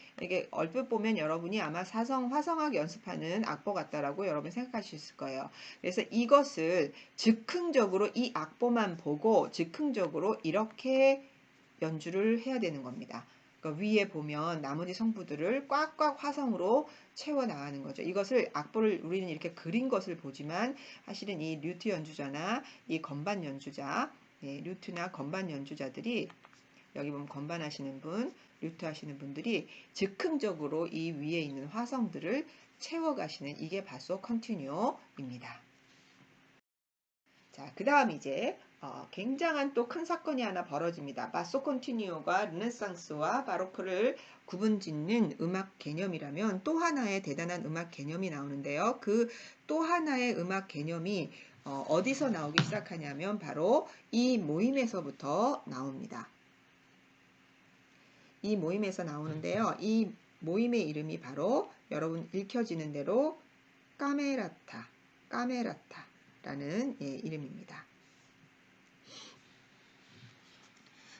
얼핏 보면 여러분이 아마 사성, 화성학 연습하는 악보 같다라고 여러분 생각하실 수 있을 거예요. 그래서 이것을 즉흥적으로 이 악보만 보고 즉흥적으로 이렇게 연주를 해야 되는 겁니다. 그러니까 위에 보면 나머지 성부들을 꽉꽉 화성으로 채워 나가는 거죠. 이것을 악보를 우리는 이렇게 그린 것을 보지만 사실은 이 류트 연주자나 이 건반 연주자, 류트나 건반 연주자들이 여기 보면 건반 하시는 분, 류트 하시는 분들이 즉흥적으로 이 위에 있는 화성들을 채워 가시는 이게 바소 컨티뉴입니다. 자, 그 다음 이제 굉장한 또 큰 사건이 하나 벌어집니다. 바소 컨티뉴오가 르네상스와 바로크를 구분짓는 음악 개념이라면 또 하나의 대단한 음악 개념이 나오는데요. 그 또 하나의 음악 개념이 어디서 나오기 시작하냐면 바로 이 모임에서부터 나옵니다. 이 모임에서 나오는데요. 이 모임의 이름이 바로 여러분 읽혀지는 대로 까메라타라는 이름입니다.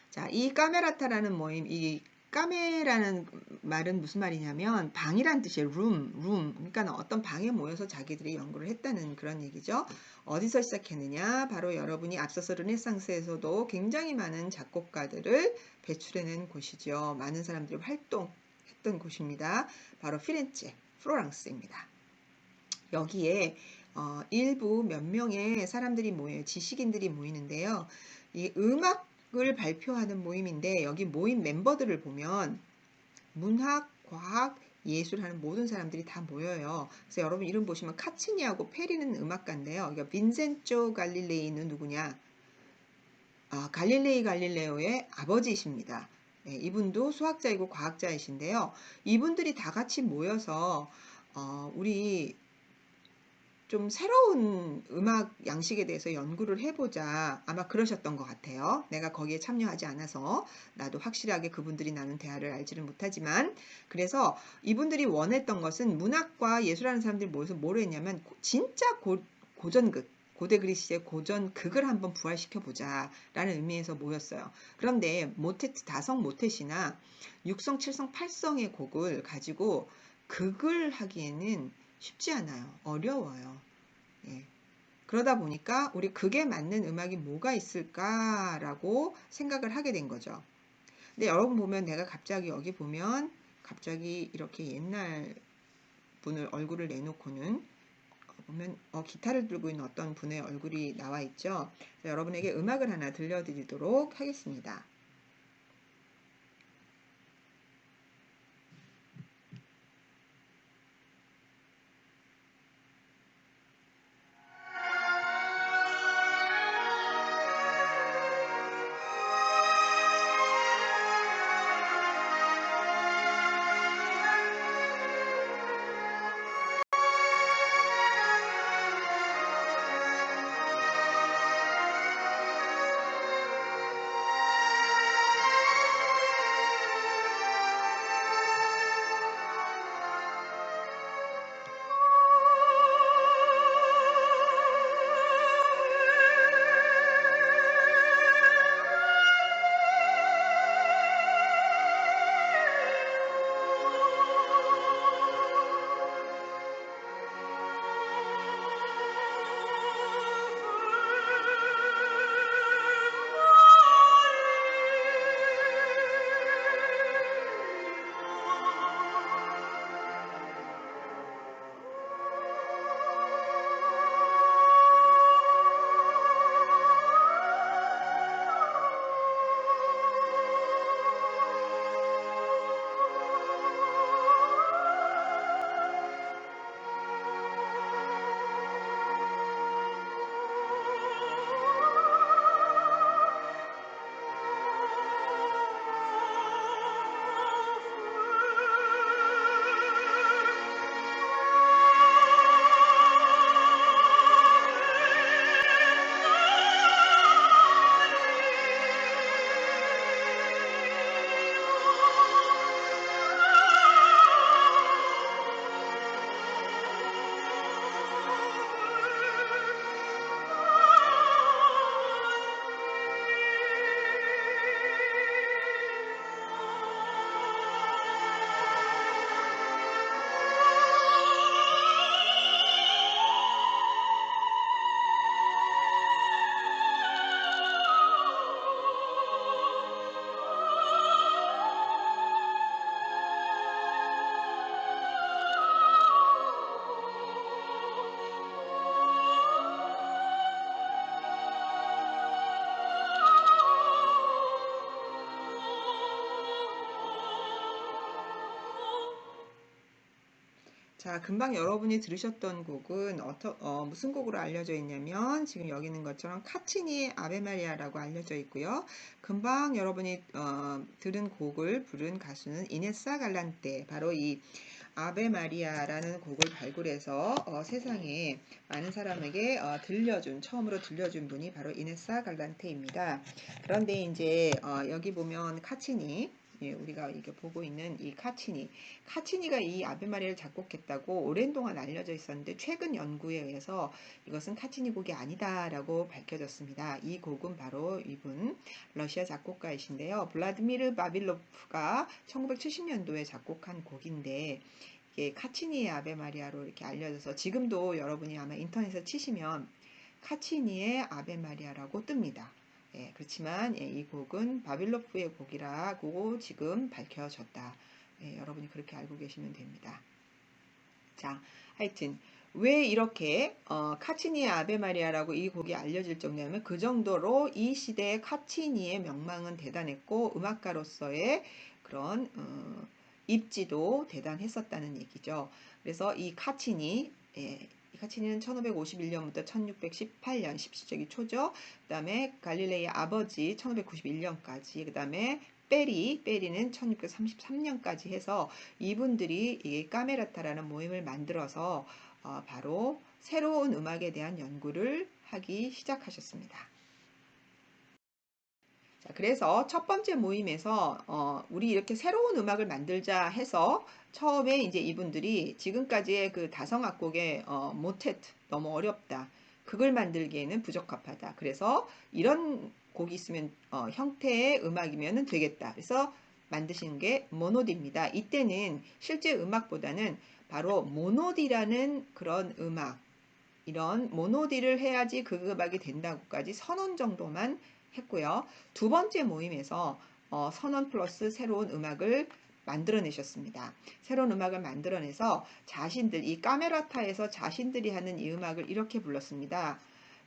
자, 이 까메라타라는 모임, 이 까메라는 말은 무슨 말이냐면 방이란 뜻이에요. room. 그러니까 어떤 방에 모여서 자기들이 연구를 했다는 그런 얘기죠. 어디서 시작했느냐? 바로 여러분이 앞서서 르네상스에서도 굉장히 많은 작곡가들을 배출해낸 곳이죠. 많은 사람들이 활동했던 곳입니다. 바로 피렌체, 플로랑스입니다. 여기에 일부 몇 명의 사람들이 모여요. 지식인들이 모이는데요. 이 음악을 발표하는 모임인데 여기 모임 멤버들을 보면 문학, 과학, 예술하는 모든 사람들이 다 모여요. 그래서 여러분 이름 보시면 카치니하고 페리는 음악가인데요. 그러니까 빈센조 갈릴레이는 누구냐? 갈릴레오의 아버지이십니다. 네, 이분도 수학자이고 과학자이신데요. 이분들이 다 같이 모여서 우리 좀 새로운 음악 양식에 대해서 연구를 해보자. 아마 그러셨던 것 같아요. 내가 거기에 참여하지 않아서 나도 확실하게 그분들이 나눈 대화를 알지를 못하지만 그래서 이분들이 원했던 것은 문학과 예술하는 사람들이 모여서 뭘 했냐면 진짜 고전극 고대 그리스의 고전극을 한번 부활시켜 보자라는 의미에서 모였어요. 그런데 모테트 다성 모tet이나 6성, 7성, 8성의 곡을 가지고 극을 하기에는 쉽지 않아요. 어려워요. 예. 그러다 보니까 우리 극에 맞는 음악이 뭐가 있을까라고 생각을 하게 된 거죠. 근데 여러분 보면 내가 갑자기 여기 보면 갑자기 이렇게 옛날 분을 얼굴을 내놓고는 보면 기타를 들고 있는 어떤 분의 얼굴이 나와 있죠. 여러분에게 음악을 하나 들려드리도록 하겠습니다. 자, 금방 여러분이 들으셨던 곡은 무슨 곡으로 알려져 있냐면 지금 여기 있는 것처럼 카치니의 아베 마리아라고 알려져 있고요. 금방 여러분이 들은 곡을 부른 가수는 이네사 갈란테, 바로 이 아베 마리아라는 곡을 발굴해서 세상에 많은 사람에게 처음으로 들려준 분이 바로 이네사 갈란테입니다. 그런데 이제 여기 보면 카치니, 예, 우리가 이게 보고 있는 이 카치니가 이 아베 마리아를 작곡했다고 오랜 동안 알려져 있었는데 최근 연구에 의해서 이것은 카치니 곡이 아니다라고 밝혀졌습니다. 이 곡은 바로 이분 러시아 작곡가이신데요. 블라드미르 바빌로프가 1970년도에 작곡한 곡인데 이게 카치니의 아베 마리아로 이렇게 알려져서 지금도 여러분이 아마 인터넷에 치시면 카치니의 아베 마리아라고 뜹니다. 예, 그렇지만 이 곡은 바빌로프의 곡이라고 지금 밝혀졌다. 예, 여러분이 그렇게 알고 계시면 됩니다. 자, 하여튼 왜 이렇게 카치니의 아베 마리아라고 이 곡이 알려질 정도냐면 그 정도로 이 시대의 카치니의 명망은 대단했고 음악가로서의 그런 입지도 대단했었다는 얘기죠. 그래서 이 카치니, 이 카치니는 1551년부터 1618년 17세기 초죠. 그 다음에 갈릴레이의 아버지 1591년까지, 그 다음에 페리는 1633년까지 해서 이분들이 이 까메라타라는 모임을 만들어서 바로 새로운 음악에 대한 연구를 하기 시작하셨습니다. 자, 그래서 첫 번째 모임에서 우리 이렇게 새로운 음악을 만들자 해서 처음에 이제 이분들이 지금까지의 그 다성악곡의 모테트 너무 어렵다. 그걸 만들기에는 부적합하다. 그래서 이런 곡이 있으면 형태의 음악이면 되겠다. 그래서 만드신 게 모노디입니다. 이때는 실제 음악보다는 바로 모노디라는 그런 음악, 이런 모노디를 해야지 그 음악이 된다고까지 선언 정도만 했고요. 두 번째 모임에서 선언 플러스 새로운 음악을 만들어내셨습니다. 새로운 음악을 만들어내서 이 까메라타에서 자신들이 하는 이 음악을 이렇게 불렀습니다.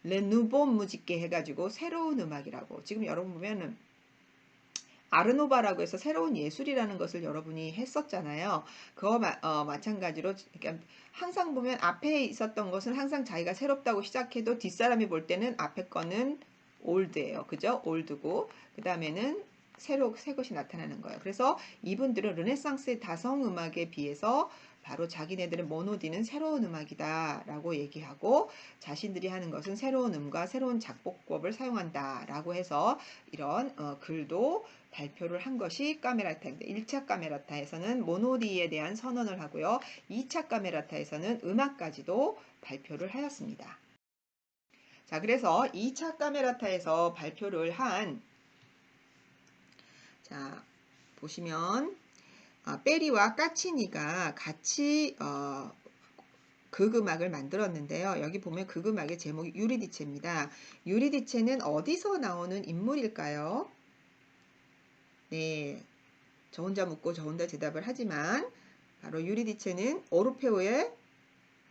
레 누보 무지께 해가지고 새로운 음악이라고. 지금 여러분 보면은 아르노바라고 해서 새로운 예술이라는 것을 여러분이 했었잖아요. 그거 마찬가지로 그러니까 항상 보면 앞에 있었던 것은 항상 자기가 새롭다고 시작해도 뒷사람이 볼 때는 앞에 거는 올드예요. 그죠? 올드고 그 다음에는 새 것이 나타나는 거예요. 그래서 이분들은 르네상스의 다성 음악에 비해서 바로 자기네들은 모노디는 새로운 음악이다 라고 얘기하고 자신들이 하는 것은 새로운 음과 새로운 작곡법을 사용한다 라고 해서 이런 글도 발표를 한 것이 까메라타입니다. 1차 까메라타에서는 모노디에 대한 선언을 하고요. 2차 까메라타에서는 음악까지도 발표를 하였습니다. 자, 그래서 2차 까메라타에서 발표를 자, 보시면 페리와 까치니가 같이 극음악을 만들었는데요. 여기 보면 극음악의 제목이 유리디체입니다. 유리디체는 어디서 나오는 인물일까요? 네, 저 혼자 묻고 저 혼자 대답을 하지만 바로 유리디체는 오르페오의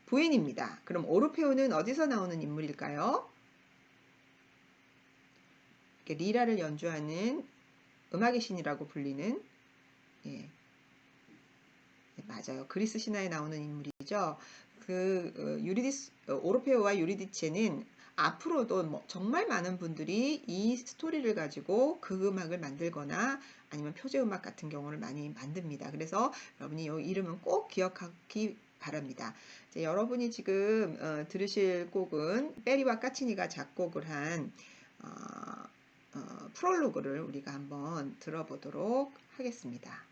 부인입니다. 그럼 오르페오는 어디서 나오는 인물일까요? 리라를 연주하는 음악의 신이라고 불리는 예, 맞아요. 그리스 신화에 나오는 인물이죠. 오르페오와 유리디체는 앞으로도 정말 많은 분들이 이 스토리를 가지고 그 음악을 만들거나 아니면 표제 음악 같은 경우를 많이 만듭니다. 그래서 여러분이 이 이름은 꼭 기억하기 바랍니다. 이제 여러분이 지금 들으실 곡은 페리와 까치니가 작곡을 한 프롤로그를 우리가 한번 들어보도록 하겠습니다.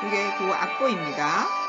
이게 그 악보입니다.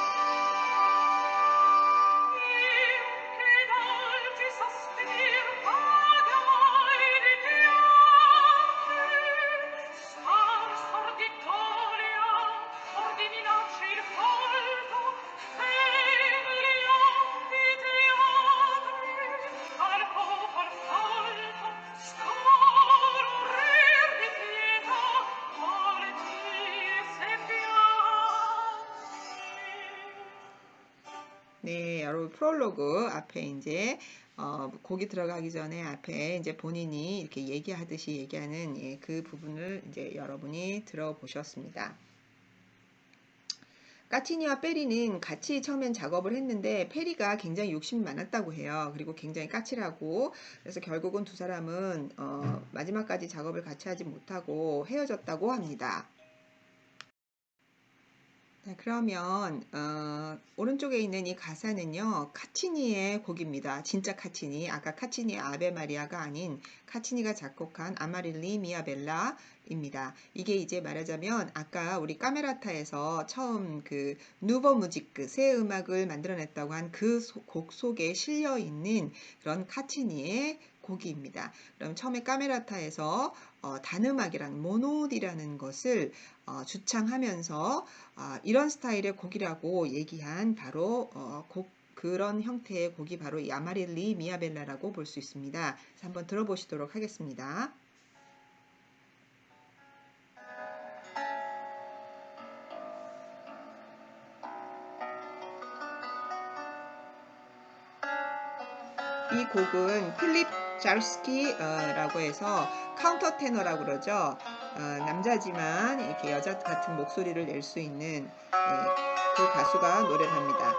네, 여러분 프롤로그 앞에 이제 곡이 들어가기 전에 앞에 이제 본인이 이렇게 얘기하듯이 얘기하는 그 부분을 이제 여러분이 들어보셨습니다. 까티니와 페리는 같이 처음엔 작업을 했는데 페리가 굉장히 욕심이 많았다고 해요. 그리고 굉장히 까칠하고 그래서 결국은 두 사람은 마지막까지 작업을 같이 하지 못하고 헤어졌다고 합니다. 자, 그러면 오른쪽에 있는 이 가사는요, 카치니의 곡입니다. 진짜 카치니, 아까 카치니의 아베 마리아가 아닌 카치니가 작곡한 아마릴리 미아벨라입니다. 이게 이제 말하자면 아까 우리 카메라타에서 처음 그 누버 무지크 새 음악을 만들어냈다고 한 그 곡 속에 실려 있는 그런 카치니의 곡입니다. 그럼 처음에 카메라타에서 단음악이라는 모노디라는 것을 주창하면서 이런 스타일의 곡이라고 얘기한 바로 그런 형태의 곡이 바로 이 아마릴리 미아벨라라고 볼 수 있습니다. 그래서 한번 들어보시도록 하겠습니다. 이 곡은 필립 자르스키라고 해서 카운터 테너라고 그러죠. 남자지만 이렇게 여자 같은 목소리를 낼 수 있는 그 가수가 노래를 합니다.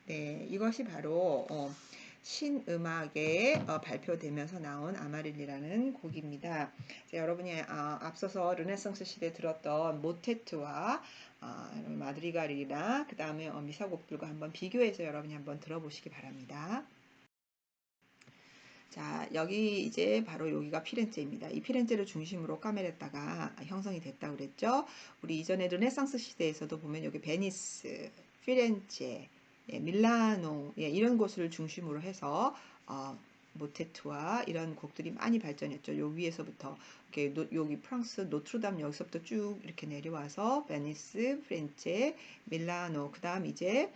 네, 이것이 바로 신음악에 발표되면서 나온 아마릴리라는 곡입니다. 여러분이 앞서서 르네상스 시대에 들었던 모테트와 마드리갈이나 그 다음에 미사곡들과 한번 비교해서 여러분이 한번 들어보시기 바랍니다. 자, 여기 이제 바로 여기가 피렌체입니다. 이 피렌체를 중심으로 카메레타가 형성이 됐다고 그랬죠. 우리 이전에 르네상스 시대에서도 보면 여기 베니스, 피렌체, 밀라노 이런 곳을 중심으로 해서 모테트와 이런 곡들이 많이 발전했죠. 요 위에서부터 이렇게 여기 프랑스 노트르담 여기서부터 쭉 이렇게 내려와서 베니스, 피렌체, 밀라노 그다음 이제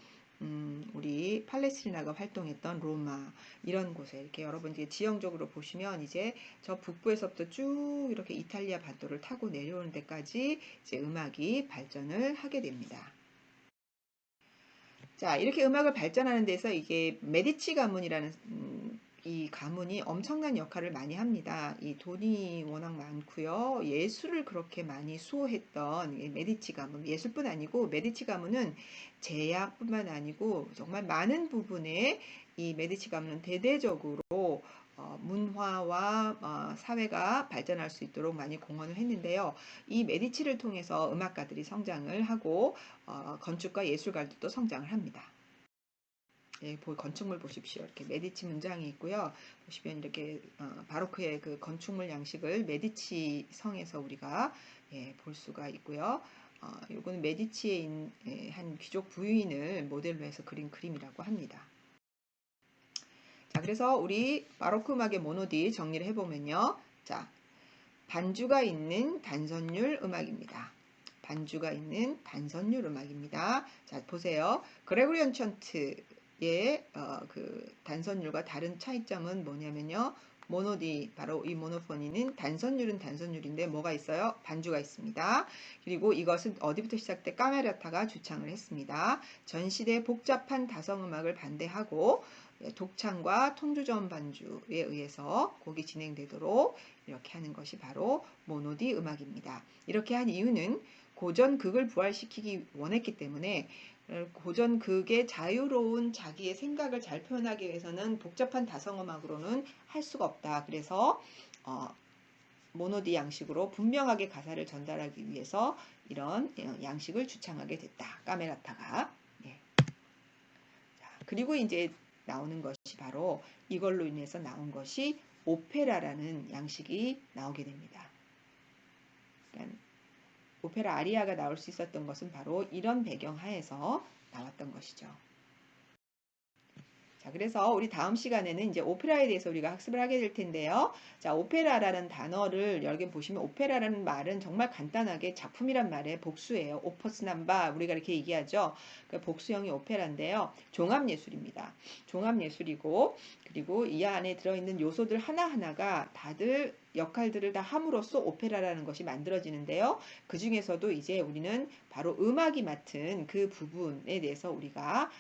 우리 팔레스티나가 활동했던 로마 이런 곳에 이렇게 여러분 이제 지형적으로 보시면 이제 저 북부에서부터 쭉 이렇게 이탈리아 반도를 타고 내려오는 데까지 이제 음악이 발전을 하게 됩니다. 자, 이렇게 음악을 발전하는 데서 이게 메디치 가문이라는 이 가문이 엄청난 역할을 많이 합니다. 이 돈이 워낙 많고요. 예술을 그렇게 많이 수호했던 메디치 가문, 예술뿐 아니고 메디치 가문은 제약뿐만 아니고 정말 많은 부분에 이 메디치 가문은 대대적으로 문화와 사회가 발전할 수 있도록 많이 공헌을 했는데요. 이 메디치를 통해서 음악가들이 성장을 하고 건축가 예술가들도 성장을 합니다. 예, 건축물 보십시오. 이렇게 메디치 문장이 있고요. 보시면 이렇게 바로크의 그 건축물 양식을 메디치 성에서 우리가 볼 수가 있고요. 이거는 메디치의 한 귀족 부인을 모델로 해서 그린 그림이라고 합니다. 자, 그래서 우리 바로크 음악의 모노디 정리를 해보면요. 자, 반주가 있는 단선율 음악입니다. 반주가 있는 단선율 음악입니다. 자, 보세요. 그레고리안 천트의 그 단선율과 다른 차이점은 뭐냐면요. 모노디, 바로 이 모노포니는 단선율은 단선율인데 뭐가 있어요? 반주가 있습니다. 그리고 이것은 어디부터 시작돼? 까메라타가 주창을 했습니다. 전 시대 복잡한 다성음악을 반대하고 독창과 통주전 반주에 의해서 곡이 진행되도록 이렇게 하는 것이 바로 모노디 음악입니다. 이렇게 한 이유는 고전극을 부활시키기 원했기 때문에 고전극의 자유로운 자기의 생각을 잘 표현하기 위해서는 복잡한 다성음악으로는 할 수가 없다. 그래서 모노디 양식으로 분명하게 가사를 전달하기 위해서 이런 양식을 주창하게 됐다. 까메라타가. 네. 자, 그리고 이제 나오는 것이 바로 이걸로 인해서 나온 것이 오페라라는 양식이 나오게 됩니다. 그러니까 오페라 아리아가 나올 수 있었던 것은 바로 이런 배경 하에서 나왔던 것이죠. 자, 그래서 우리 다음 시간에는 이제 오페라에 대해서 우리가 학습을 하게 될 텐데요. 자, 오페라라는 단어를 여기 보시면 오페라라는 말은 정말 간단하게 작품이란 말의 복수예요. 오퍼스 남바 우리가 이렇게 얘기하죠. 그 복수형이 오페라인데요. 종합예술입니다. 종합예술이고 그리고 이 안에 들어있는 요소들 하나하나가 다들 역할들을 다 함으로써 오페라라는 것이 만들어지는데요. 그 중에서도 이제 우리는 바로 음악이 맡은 그 부분에 대해서 우리가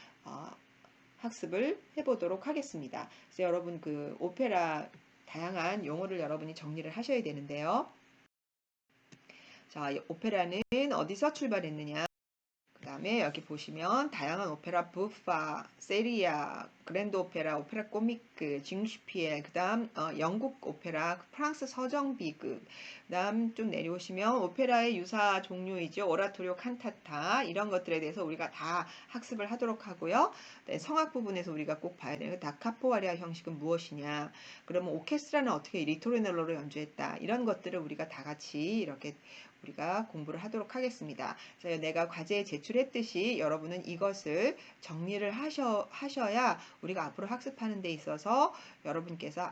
학습을 해보도록 하겠습니다. 그래서 여러분 그 오페라 다양한 용어를 여러분이 정리를 하셔야 되는데요. 자, 오페라는 어디서 출발했느냐? 그 다음에 여기 보시면 다양한 오페라 부파, 세리아, 그랜드 오페라, 오페라 코미크, 징슈피엘, 그 다음 영국 오페라, 프랑스 서정비극, 그 다음 좀 내려오시면 오페라의 유사 종류이죠. 오라토리오, 칸타타 이런 것들에 대해서 우리가 다 학습을 하도록 하고요. 네, 성악 부분에서 우리가 꼭 봐야 돼요. 다카포아리아 형식은 무엇이냐? 그러면 오케스트라는 어떻게 리토르넬로로 연주했다? 이런 것들을 우리가 다 같이 이렇게 우리가 공부를 하도록 하겠습니다. 그래서 내가 과제에 제출했듯이 여러분은 이것을 정리를 하셔야 우리가 앞으로 학습하는 데 있어서 여러분께서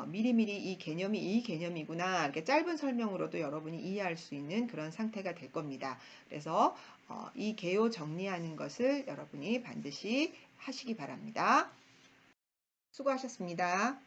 미리미리 이 개념이 이 개념이구나 이렇게 짧은 설명으로도 여러분이 이해할 수 있는 그런 상태가 될 겁니다. 그래서 이 개요 정리하는 것을 여러분이 반드시 하시기 바랍니다. 수고하셨습니다.